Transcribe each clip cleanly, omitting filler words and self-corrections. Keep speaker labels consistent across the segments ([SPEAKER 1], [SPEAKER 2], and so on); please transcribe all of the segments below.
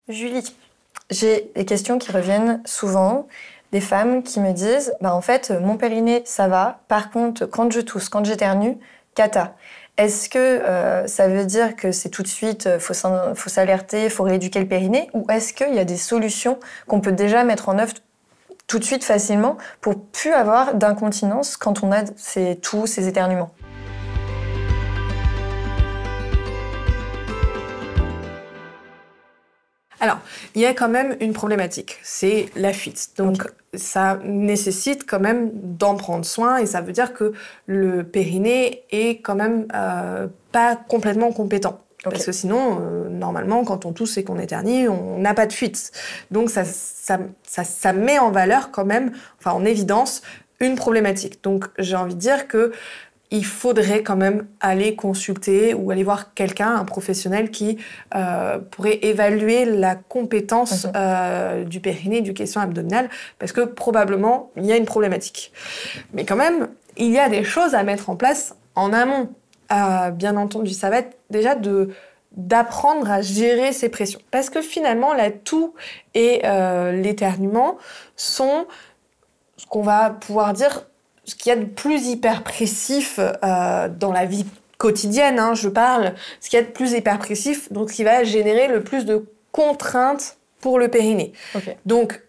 [SPEAKER 1] Julie, j'ai des questions qui reviennent souvent, des femmes qui me disent « en fait, mon périnée, ça va. Par contre, quand je tousse, quand j'éternue, cata ». Est-ce que ça veut dire que c'est tout de suite, faut s'alerter, faut rééduquer le périnée, ou est-ce qu'il y a des solutions qu'on peut déjà mettre en œuvre tout de suite facilement pour plus avoir d'incontinence quand on a ces éternuements?
[SPEAKER 2] Alors, il y a quand même une problématique, c'est la fuite. Donc, ça nécessite quand même d'en prendre soin et ça veut dire que le périnée est quand même pas complètement compétent. Parce que sinon, normalement, quand on tousse et qu'on éternue, on n'a pas de fuite. Donc, ça met en valeur quand même, enfin en évidence, une problématique. Donc, j'ai envie de dire que il faudrait quand même aller consulter ou aller voir quelqu'un, un professionnel qui pourrait évaluer la compétence du périnée, du caisson abdominal, parce que probablement, il y a une problématique. Mais quand même, il y a des choses à mettre en place en amont. Bien entendu, ça va être déjà d'apprendre à gérer ces pressions. Parce que finalement, la toux et l'éternuement sont ce qu'on va pouvoir dire ce qu'il y a de plus hyperpressif dans la vie quotidienne, je parle, ce qu'il y a de plus hyperpressif, donc ce qui va générer le plus de contraintes pour le périnée. Donc,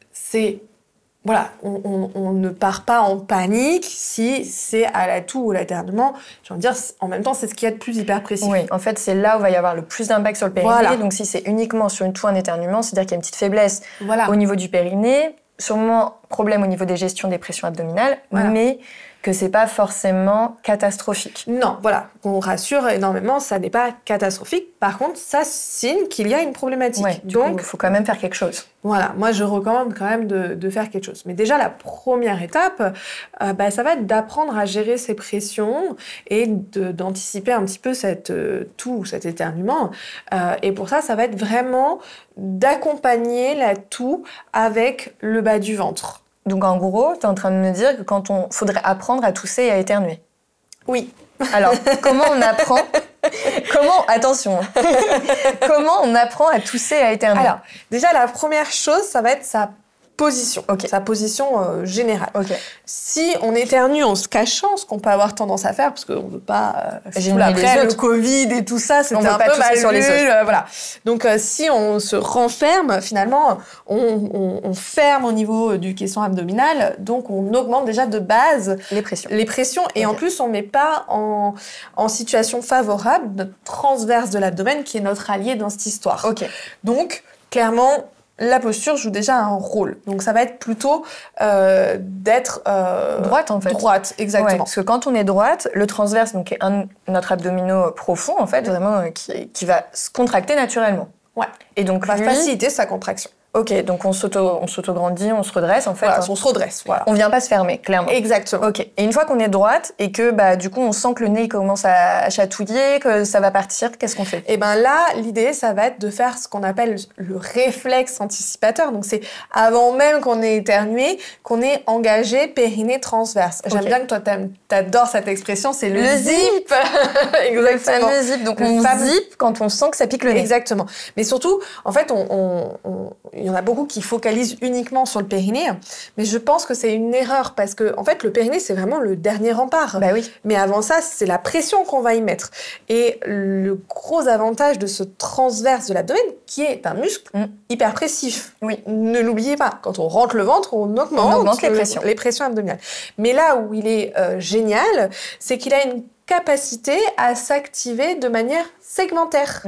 [SPEAKER 2] voilà, on ne part pas en panique si c'est à la toux ou à l'éternuement. J'ai envie de dire, en même temps, c'est ce qu'il y a de plus hyperpressif.
[SPEAKER 1] Oui, en fait, c'est là où il va y avoir le plus d'impact sur le périnée. Voilà. Donc, si c'est uniquement sur une toux, un éternuement, c'est-à-dire qu'il y a une petite faiblesse au niveau du périnée, sûrement problème au niveau des gestions des pressions abdominales, mais que c'est pas forcément catastrophique.
[SPEAKER 2] Non, voilà, on rassure énormément, ça n'est pas catastrophique. Par contre, ça signe qu'il y a une problématique.
[SPEAKER 1] Donc, il faut quand même faire quelque chose.
[SPEAKER 2] Voilà, moi je recommande quand même de faire quelque chose. Mais déjà, la première étape, ça va être d'apprendre à gérer ces pressions et d'anticiper un petit peu cette toux, cet éternuement. Et pour ça, ça va être vraiment d'accompagner la toux avec le bas du ventre.
[SPEAKER 1] Donc en gros, tu es en train de me dire que faudrait apprendre à tousser et à éternuer.
[SPEAKER 2] Oui.
[SPEAKER 1] Alors, comment on apprend Attention. Comment on apprend à tousser et à éternuer?
[SPEAKER 2] Alors, déjà, la première chose, ça va être sa position. Sa position générale. Si on éternue en se cachant, ce qu'on peut avoir tendance à faire, parce qu'on ne veut pas...
[SPEAKER 1] après,
[SPEAKER 2] le Covid et tout ça, c'était un peu mal
[SPEAKER 1] sur les
[SPEAKER 2] vu. Voilà. Donc, si on se renferme, finalement, on ferme au niveau du caisson abdominal, donc on augmente déjà de base les pressions. Et en plus, on ne met pas en situation favorable notre transverse de l'abdomen, qui est notre allié dans cette histoire. Donc, clairement... la posture joue déjà un rôle. Donc, ça va être plutôt d'être...
[SPEAKER 1] droite, en fait.
[SPEAKER 2] Droite, exactement.
[SPEAKER 1] Parce que quand on est droite, le transverse, donc, est notre abdominaux profond, en fait, vraiment, qui va se contracter naturellement.
[SPEAKER 2] Et donc, va faciliter sa contraction.
[SPEAKER 1] Donc on s'auto-grandit, on se redresse, en fait.
[SPEAKER 2] Voilà, on se redresse. Voilà.
[SPEAKER 1] On vient pas se fermer, clairement.
[SPEAKER 2] Exactement.
[SPEAKER 1] Et une fois qu'on est droite et que, du coup, on sent que le nez commence à chatouiller, que ça va partir, qu'est-ce qu'on fait?
[SPEAKER 2] Et là, l'idée, ça va être de faire ce qu'on appelle le réflexe anticipateur. Donc, c'est avant même qu'on ait éternué, qu'on ait engagé périnée transverse. J'aime bien que toi, t'adores cette expression, c'est le zip.
[SPEAKER 1] Exactement. Le fameux zip. Donc, on zip quand on sent que ça pique le nez.
[SPEAKER 2] Exactement. Mais surtout, en fait, il y en a beaucoup qui focalisent uniquement sur le périnée, mais je pense que c'est une erreur parce que, en fait, le périnée, c'est vraiment le dernier rempart. Mais avant ça, c'est la pression qu'on va y mettre. Et le gros avantage de ce transverse de l'abdomen, qui est un muscle hyperpressif. Ne l'oubliez pas. Quand on rentre le ventre, on augmente les pressions abdominales. Mais là où il est génial, c'est qu'il a une capacité à s'activer de manière segmentaire.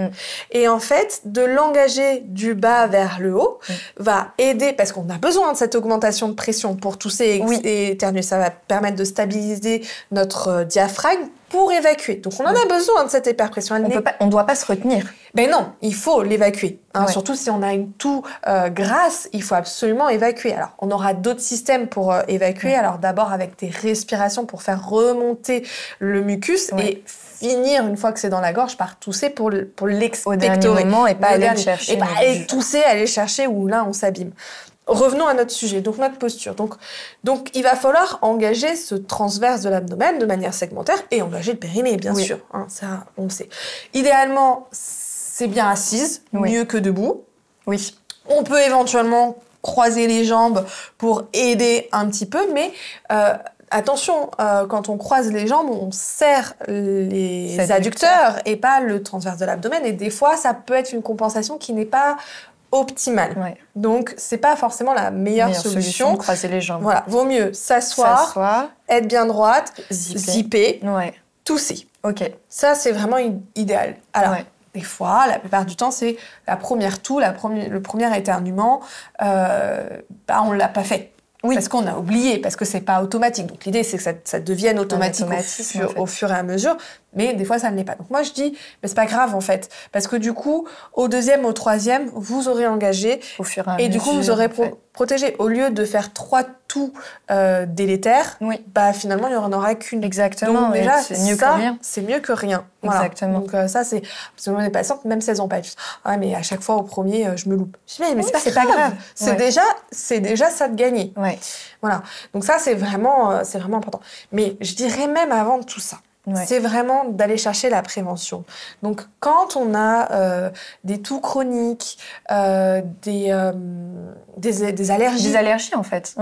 [SPEAKER 2] Et en fait, de l'engager du bas vers le haut va aider, parce qu'on a besoin de cette augmentation de pression pour tousser et éternuer. Ça va permettre de stabiliser notre diaphragme pour évacuer. Donc, on en a besoin de cette hyperpression.
[SPEAKER 1] On ne doit pas se retenir.
[SPEAKER 2] Ben non, il faut l'évacuer. Surtout si on a une toux grasse, il faut absolument évacuer. Alors, on aura d'autres systèmes pour évacuer. Alors, d'abord avec des respirations pour faire remonter le mucus et finir, une fois que c'est dans la gorge, par tousser pour l'expectorer.
[SPEAKER 1] Au dernier moment et pas aller le chercher.
[SPEAKER 2] Et tousser, aller chercher où là, on s'abîme. Revenons à notre sujet, donc notre posture. Donc, il va falloir engager ce transverse de l'abdomen de manière segmentaire et engager le périnée, bien sûr. Ça, on le sait. Idéalement, c'est bien assise, mieux que debout.
[SPEAKER 1] Oui.
[SPEAKER 2] On peut éventuellement croiser les jambes pour aider un petit peu, mais attention, quand on croise les jambes, on serre les adducteurs et pas le transverse de l'abdomen. Et des fois, ça peut être une compensation qui n'est pas optimale.
[SPEAKER 1] Ouais.
[SPEAKER 2] Donc, c'est pas forcément la meilleure solution.
[SPEAKER 1] De croiser les jambes.
[SPEAKER 2] Voilà, vaut mieux s'asseoir, être bien droite, zipper, tousser.
[SPEAKER 1] Ok.
[SPEAKER 2] Ça, c'est vraiment idéal. Alors, des fois, la plupart du temps, c'est la première toux, le premier éternuement, on l'a pas fait. Oui. Parce qu'on a oublié, parce que c'est pas automatique. Donc l'idée, c'est que ça devienne automatique au fur et à mesure. Mais des fois, ça ne l'est pas. Donc moi, je dis, mais c'est pas grave, en fait. Parce que du coup, au deuxième, au troisième, vous aurez engagé.
[SPEAKER 1] Au fur et à mesure.
[SPEAKER 2] Et du coup, vous aurez protégé. Au lieu de faire 3 toux délétères, finalement, il n'y en aura qu'une.
[SPEAKER 1] Exactement.
[SPEAKER 2] Donc déjà,
[SPEAKER 1] c'est mieux que rien.
[SPEAKER 2] C'est mieux que rien.
[SPEAKER 1] Exactement.
[SPEAKER 2] Voilà. Donc ça, c'est... Parce que les patientes, même si elles n'ont pas... Ah, mais à chaque fois, au premier, je me loupe. Je dis, mais c'est pas grave. C'est déjà ça de gagner.
[SPEAKER 1] Ouais.
[SPEAKER 2] Voilà. Donc ça, c'est vraiment important. Mais je dirais même avant tout ça, c'est vraiment d'aller chercher la prévention. Donc, quand on a des toux chroniques, des allergies...
[SPEAKER 1] Des allergies, en fait.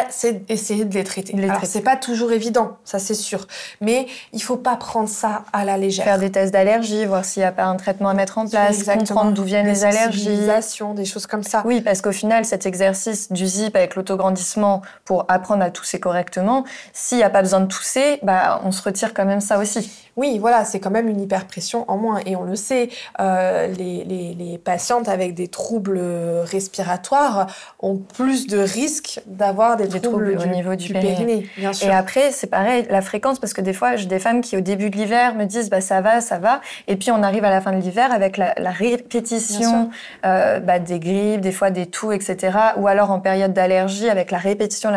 [SPEAKER 2] C'est essayer de les traiter. Alors, c'est pas toujours évident, ça c'est sûr. Mais il faut pas prendre ça à la légère.
[SPEAKER 1] Faire des tests d'allergie, voir s'il n'y a pas un traitement à mettre en place, comprendre d'où viennent les allergies.
[SPEAKER 2] Des choses comme ça.
[SPEAKER 1] Oui, parce qu'au final, cet exercice du zip avec l'autograndissement pour apprendre à tousser correctement, s'il n'y a pas besoin de tousser, on se retire quand même ça aussi.
[SPEAKER 2] Oui, voilà, c'est quand même une hyperpression en moins. Et on le sait, les patientes avec des troubles respiratoires ont plus de risques d'avoir des troubles
[SPEAKER 1] au niveau du
[SPEAKER 2] périnée. Bien sûr.
[SPEAKER 1] Et après, c'est pareil, la fréquence, parce que des fois, j'ai des femmes qui, au début de l'hiver, me disent ça va. Et puis, on arrive à la fin de l'hiver avec la répétition des grippes, des fois des toux, etc. Ou alors en période d'allergie, avec la répétition.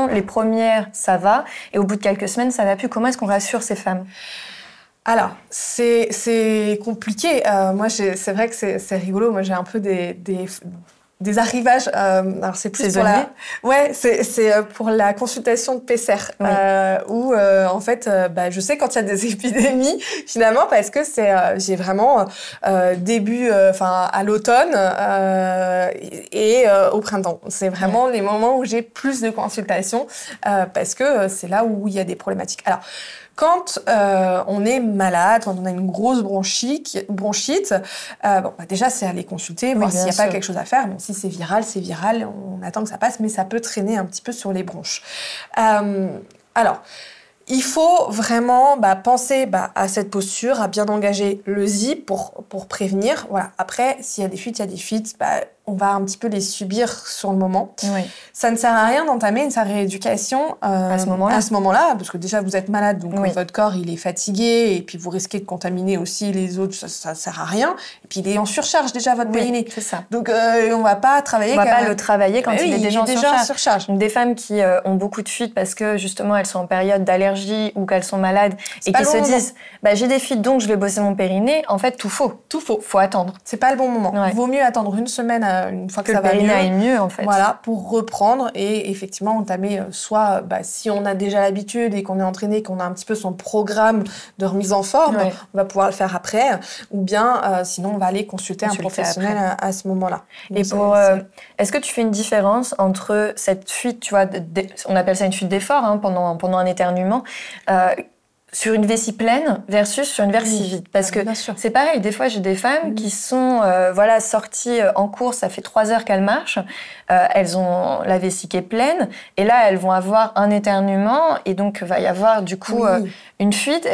[SPEAKER 1] Les premières, ça va. Et au bout de quelques semaines, ça va plus. Comment est-ce qu'on rassure ces femmes ?
[SPEAKER 2] Alors, c'est compliqué. Moi, c'est vrai que c'est rigolo. Moi, j'ai un peu des arrivages. Alors, c'est plus pour la... Ouais, c'est pour la consultation de PCR. Où, en fait, je sais quand il y a des épidémies, finalement, parce que j'ai vraiment début, à l'automne et au printemps. C'est vraiment les moments où j'ai plus de consultations parce que c'est là où il y a des problématiques. Alors, quand on est malade, quand on a une grosse bronchite, déjà c'est aller consulter, voir s'il n'y a pas quelque chose à faire. Bon, si c'est viral, on attend que ça passe, mais ça peut traîner un petit peu sur les bronches. Alors, il faut vraiment penser à cette posture, à bien engager le zip pour prévenir. Voilà. Après, s'il y a des fuites, on va un petit peu les subir sur le moment.
[SPEAKER 1] Oui.
[SPEAKER 2] Ça ne sert à rien d'entamer une rééducation à ce moment-là, parce que déjà vous êtes malade, donc votre corps il est fatigué, et puis vous risquez de contaminer aussi les autres, ça sert à rien. Et puis il est en surcharge déjà votre périnée.
[SPEAKER 1] C'est ça.
[SPEAKER 2] Donc on va pas travailler.
[SPEAKER 1] Le travailler quand il est déjà en surcharge. Donc, des femmes qui ont beaucoup de fuites parce que justement elles sont en période d'allergie ou qu'elles sont malades et qui se disent j'ai des fuites donc je vais bosser mon périnée. En fait tout faux. Faut attendre.
[SPEAKER 2] C'est pas le bon moment. Il vaut mieux attendre une semaine. Une fois que ça va mieux,
[SPEAKER 1] le périnée aille mieux en fait.
[SPEAKER 2] Voilà, pour reprendre et effectivement entamer soit si on a déjà l'habitude et qu'on est entraîné, qu'on a un petit peu son programme de remise en forme, on va pouvoir le faire après, ou bien sinon on va aller consulter un professionnel à ce moment-là.
[SPEAKER 1] Donc, et est-ce que tu fais une différence entre cette fuite, tu vois, on appelle ça une fuite d'effort pendant un éternuement, sur une vessie pleine versus sur une vessie vide. Parce que c'est pareil, des fois j'ai des femmes qui sont sorties en course, ça fait 3 heures qu'elles marchent, elles ont la vessie qui est pleine, et là elles vont avoir un éternuement, et donc va y avoir du coup une fuite.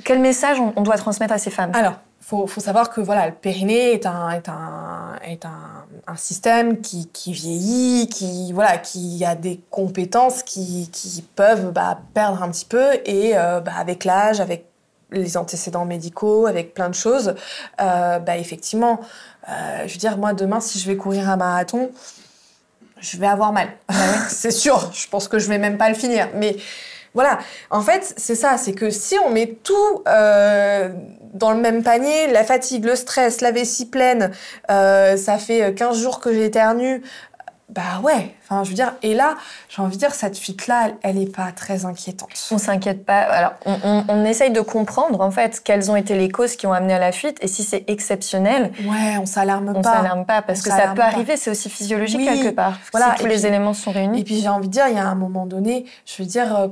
[SPEAKER 1] Quel message on doit transmettre à ces femmes ?
[SPEAKER 2] Alors, faut savoir que le périnée est un système qui vieillit, qui a des compétences qui peuvent perdre un petit peu et avec l'âge, avec les antécédents médicaux, avec plein de choses, effectivement, je veux dire, moi demain si je vais courir un marathon, je vais avoir mal. C'est sûr, je pense que je vais même pas le finir, mais voilà, en fait, c'est ça, c'est que si on met tout dans le même panier, la fatigue, le stress, la vessie pleine, ça fait 15 jours que j'éternue, Bah ouais, enfin je veux dire, et là, j'ai envie de dire, cette fuite-là, elle est pas très inquiétante.
[SPEAKER 1] On s'inquiète pas. Alors, on essaye de comprendre, en fait, quelles ont été les causes qui ont amené à la fuite, et si c'est exceptionnel,
[SPEAKER 2] Ouais, on s'alarme
[SPEAKER 1] on
[SPEAKER 2] pas.
[SPEAKER 1] s'alarme pas, parce que ça peut arriver, c'est aussi physiologique quelque part,
[SPEAKER 2] voilà,
[SPEAKER 1] si tous les éléments sont réunis.
[SPEAKER 2] Et puis j'ai envie de dire, il y a un moment donné, je veux dire,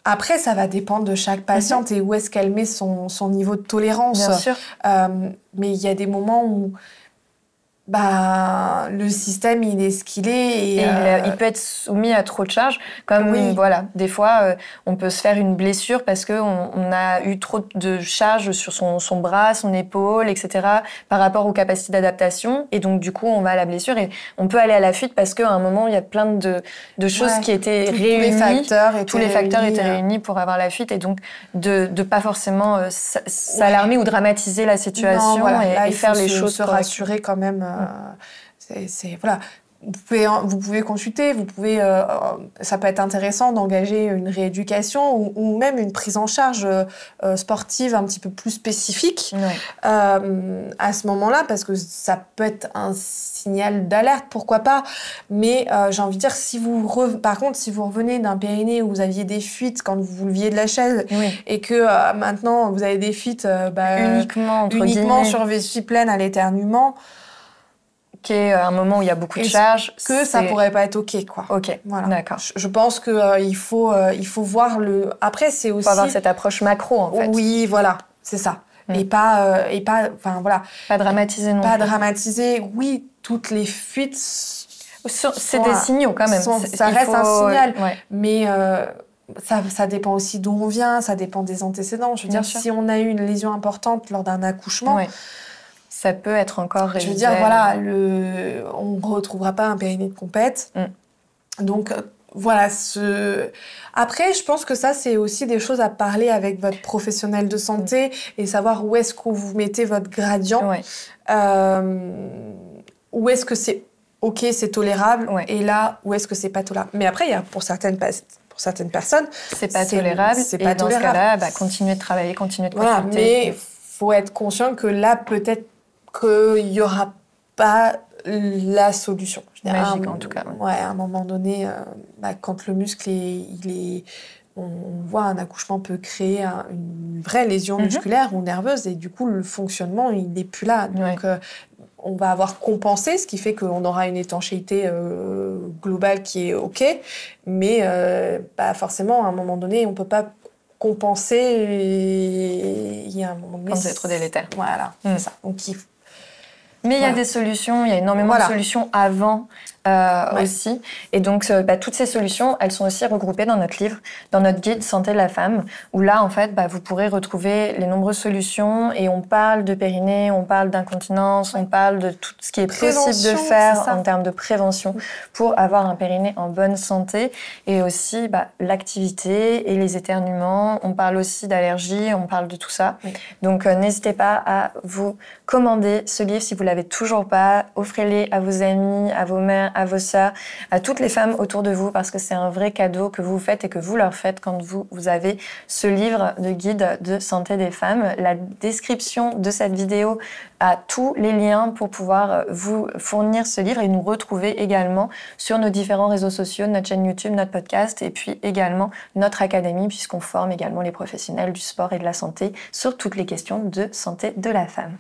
[SPEAKER 2] après, ça va dépendre de chaque patiente et où est-ce qu'elle met son niveau de tolérance.
[SPEAKER 1] Bien sûr.
[SPEAKER 2] Mais il y a des moments où le système, il est ce qu'il est.
[SPEAKER 1] Et il peut être soumis à trop de charges. Comme, voilà, des fois, on peut se faire une blessure parce qu'on a eu trop de charges sur son bras, son épaule, etc., par rapport aux capacités d'adaptation. Et donc, du coup, on va à la blessure et on peut aller à la fuite parce qu'à un moment, il y a plein de choses qui étaient réunies. Tous les facteurs étaient réunis pour avoir la fuite. Et donc, de pas forcément s'alarmer ou dramatiser la situation. Non, voilà, et faire les choses
[SPEAKER 2] se rassurer quand même. Voilà. Vous pouvez consulter, ça peut être intéressant d'engager une rééducation ou même une prise en charge sportive un petit peu plus spécifique à ce moment-là, parce que ça peut être un signal d'alerte, pourquoi pas. Mais j'ai envie de dire, par contre, si vous revenez d'un périnée où vous aviez des fuites quand vous vous leviez de la chaise et que maintenant vous avez des fuites uniquement sur vessie pleine à l'éternuement,
[SPEAKER 1] à un moment où il y a beaucoup de charges,
[SPEAKER 2] ça pourrait pas être OK, quoi.
[SPEAKER 1] OK,
[SPEAKER 2] voilà.
[SPEAKER 1] D'accord.
[SPEAKER 2] Je pense que il faut voir le. Après, c'est aussi.
[SPEAKER 1] Il faut avoir cette approche macro, en fait.
[SPEAKER 2] Oui, voilà, c'est ça. Et pas, voilà.
[SPEAKER 1] Pas dramatiser non plus.
[SPEAKER 2] Pas dramatiser. Oui, toutes les fuites.
[SPEAKER 1] C'est des signaux quand même.
[SPEAKER 2] Ça reste un signal, mais. Ça dépend aussi d'où on vient, ça dépend des antécédents. Je veux dire, si on a eu une lésion importante lors d'un accouchement.
[SPEAKER 1] Ça peut être encore résiduel.
[SPEAKER 2] Je veux dire, voilà, on ne retrouvera pas un périnée de compète. Donc, voilà. Après, je pense que ça, c'est aussi des choses à parler avec votre professionnel de santé et savoir où est-ce que vous mettez votre gradient. Où est-ce que c'est OK, c'est tolérable, et là, où est-ce que c'est pas tolérable. Mais après, il y a pour certaines personnes,
[SPEAKER 1] c'est pas tolérable. Et dans ce cas-là, continuer de travailler, continuer de consulter.
[SPEAKER 2] Voilà, mais il faut être conscient que là, peut-être qu'il n'y aura pas la solution.
[SPEAKER 1] Magique, en tout cas.
[SPEAKER 2] À un moment donné, quand le muscle on voit un accouchement peut créer une vraie lésion musculaire ou nerveuse, et du coup, le fonctionnement, il n'est plus là. Donc, on va avoir compensé, ce qui fait qu'on aura une étanchéité globale qui est OK, mais forcément, à un moment donné, on ne peut pas compenser. Il y a un moment donné,
[SPEAKER 1] quand c'est trop délétère.
[SPEAKER 2] Voilà, c'est ça. Donc,
[SPEAKER 1] mais il y a des solutions, il y a énormément de solutions avant aussi. Et donc, toutes ces solutions, elles sont aussi regroupées dans notre livre, dans notre guide Santé de la femme, où là, en fait, vous pourrez retrouver les nombreuses solutions et on parle de périnée, on parle d'incontinence, on parle de tout ce qui est possible de faire en termes de prévention pour avoir un périnée en bonne santé, et aussi l'activité et les éternuements. On parle aussi d'allergies, on parle de tout ça. Donc, n'hésitez pas à vous commander ce livre si vous l'avez toujours pas. Offrez-les à vos amis, à vos mères, à vos sœurs, à toutes les femmes autour de vous, parce que c'est un vrai cadeau que vous faites et que vous leur faites quand vous avez ce livre de guide de santé des femmes. La description de cette vidéo a tous les liens pour pouvoir vous fournir ce livre et nous retrouver également sur nos différents réseaux sociaux, notre chaîne YouTube, notre podcast, et puis également notre académie, puisqu'on forme également les professionnels du sport et de la santé sur toutes les questions de santé de la femme.